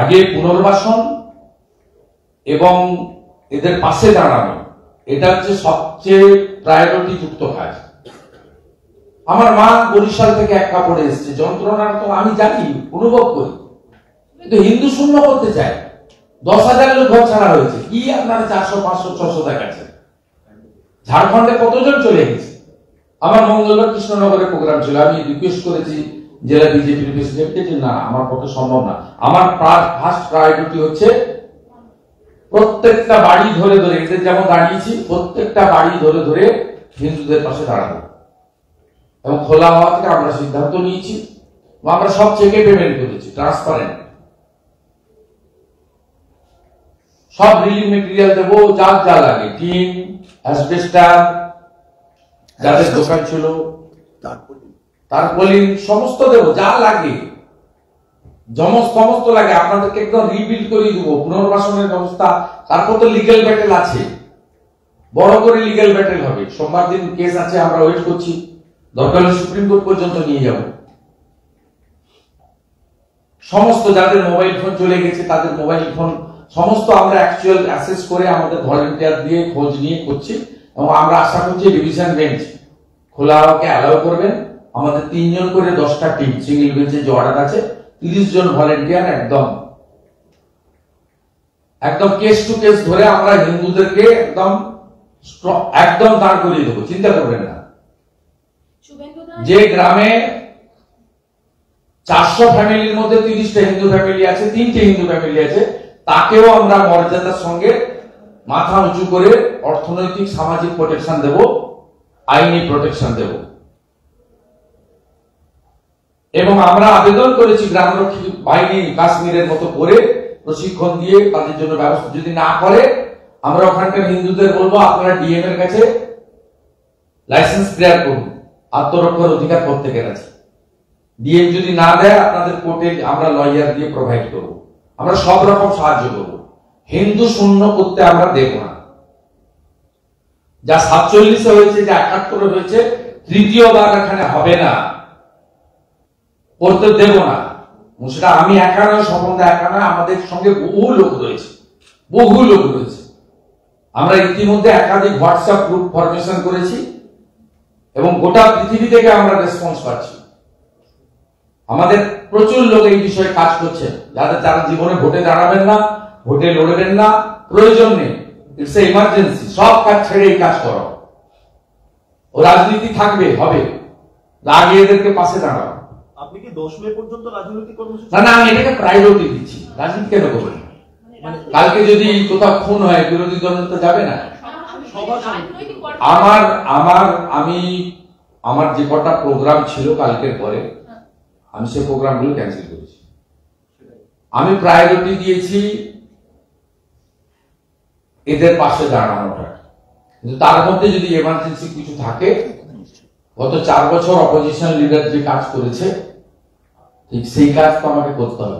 আগে পুনর্বাসন এবং এদের পাশে দাঁড়ানো, এটা হচ্ছে সবচেয়ে প্রায়োরিটি যুক্ত কাজ। আমার মা বরিশাল থেকে এক কাপড়ে এসছে, যন্ত্রণার তো আমি জানি, অনুভব করি, কিন্তু হিন্দু শূন্য করতে চায়। 10,000 লোক ঘর ছাড়া হয়েছে, কি আপনারা 400, 500, 600 দেখাচ্ছেন? ঝাড়খণ্ডে কতজন চলে গেছে? আমার মঙ্গলবার কৃষ্ণনগরে প্রোগ্রাম ছিল, আমি রিকোয়েস্ট করেছি জেলা বিজেপির প্রেসিডেন্টকে, না আমার পক্ষে সম্ভব না। আমার ফার্স্ট প্রায়োরিটি হচ্ছে প্রত্যেকটা বাড়ি ধরে ধরে, এদের যেমন দাঁড়িয়েছি, প্রত্যেকটা বাড়ি ধরে ধরে হিন্দুদের পাশে দাঁড়াবো। এবং খোলা হওয়া থেকে আমরা সিদ্ধান্ত নিয়েছি, আমরা সব চেকে পেমেন্ট করেছি, ট্রান্সপারেন্ট। সব রিলিফ মেটেরিয়াল দেবো, যার যা লাগে, টিন, অ্যাসবেস্টার, যাদের দোকান ছিল, তারপরে সমস্ত দেবো, যা লাগে সমস্ত লাগে। আপনাদেরকে একদম রিবিল্ড করে দেবো, পুনর্বাসনের ব্যবস্থা। তারপর তো লিগ্যাল ব্যাটেল আছে, বড় করে লিগ্যাল ব্যাটেল হবে। সোমবার দিন কেস আছে, আমরা ওয়েট করছি, দরকার হলে সুপ্রিম কোর্ট পর্যন্ত নিয়ে যাব। সমস্ত যাদের মোবাইল ফোন চলে গেছে, তাদের মোবাইল ফোন সমস্ত আমরা অ্যাকচুয়াল অ্যাসেস করে আমাদের ভলেন্টিয়ার দিয়ে খোঁজ নিয়ে করছি। এবং আমরা আশা করছি ডিভিশন বেঞ্চ খোলা হওয়াকে অ্যালাউ করবেন। আমাদের 3 জন করে 10টা টিম, সিঙ্গেল বেঞ্চে যে অর্ডার আছে, 30 জন ভলেন্টিয়ার একদম কেস টু কেস ধরে আমরা হিন্দুদেরকে একদম দাঁড় করিয়ে দেবো, চিন্তা করবেন না। যে গ্রামে 400 ফ্যামিলির মধ্যে 30টা হিন্দু ফ্যামিলি আছে, 3টে হিন্দু ফ্যামিলি আছে, তাকেও আমরা মর্যাদার সঙ্গে মাথা উঁচু করে অর্থনৈতিক সামাজিক প্রোটেকশন দেব, আইনি প্রোটেকশন দেব। এবং আমরা আবেদন করেছি গ্রামরক্ষী বাহিনী কাশ্মীরের মতো করে প্রশিক্ষণ দিয়ে তাদের জন্য ব্যবস্থা। যদি না করে, আমরা ওখানকার হিন্দুদের বলবো আপনারা ডিএম এর কাছে লাইসেন্স ক্লিয়ার করুন, আত্মরক্ষার অধিকার প্রত্যেকের আছে। ডিএম যদি না দেয়, আপনাদের কোর্টে আমরা লয়ার দিয়ে প্রোভাইড করব, আমরা সব রকম সাহায্য করব। হিন্দু শূন্য করতে আমরা দেব না। যা 47 হয়েছে, যা 71 হয়েছে, তৃতীয়বার এখানে হবে না, করতে দেব না। সেটা আমি একা নয়, সম্বন্ধে একা নয়, আমাদের সঙ্গে বহু লোক রয়েছে। আমরা ইতিমধ্যে একাধিক হোয়াটসঅ্যাপ গ্রুপ ফরমেশন করেছি এবং গোটা পৃথিবী থেকে আমরা রেসপন্স পাচ্ছি। আমাদের প্রচুর লোক এই বিষয়ে কাজ করছে, যারা জীবনে ভোটে দাঁড়াবেন না, ভোটে লড়বেন না, প্রয়োজন নেই, ইটস এ ইমার্জেন্সি, সব কাজ ছেড়ে এই কাজ করো। ও রাজনীতি থাকবে, হবে, আগে এদেরকে পাশে দাঁড়াও। আপনি কি 10 মে পর্যন্ত রাজনৈতিক কর্মসূচি? না, আমি এটাকে প্রায়োরিটি দিচ্ছি। রাজনীতি কেন করবেন? কালকে যদি কোথাও খুন হয়, বিরোধী দল তো যাবে না। আমার যে কটা প্রোগ্রাম ছিল কালকের পরে, আমি সেই প্রোগ্রামগুলো ক্যান্সেল করেছি। আমি প্রায়োরিটি দিয়েছি এদের পাশে দাঁড়ানোটা। কিন্তু তার মধ্যে যদি এমার্জেন্সি কিছু থাকে, গত 4 বছর অপোজিশন লিডার যে কাজ করেছে, ঠিক সেই কাজ তো আমাকে করতে হবে।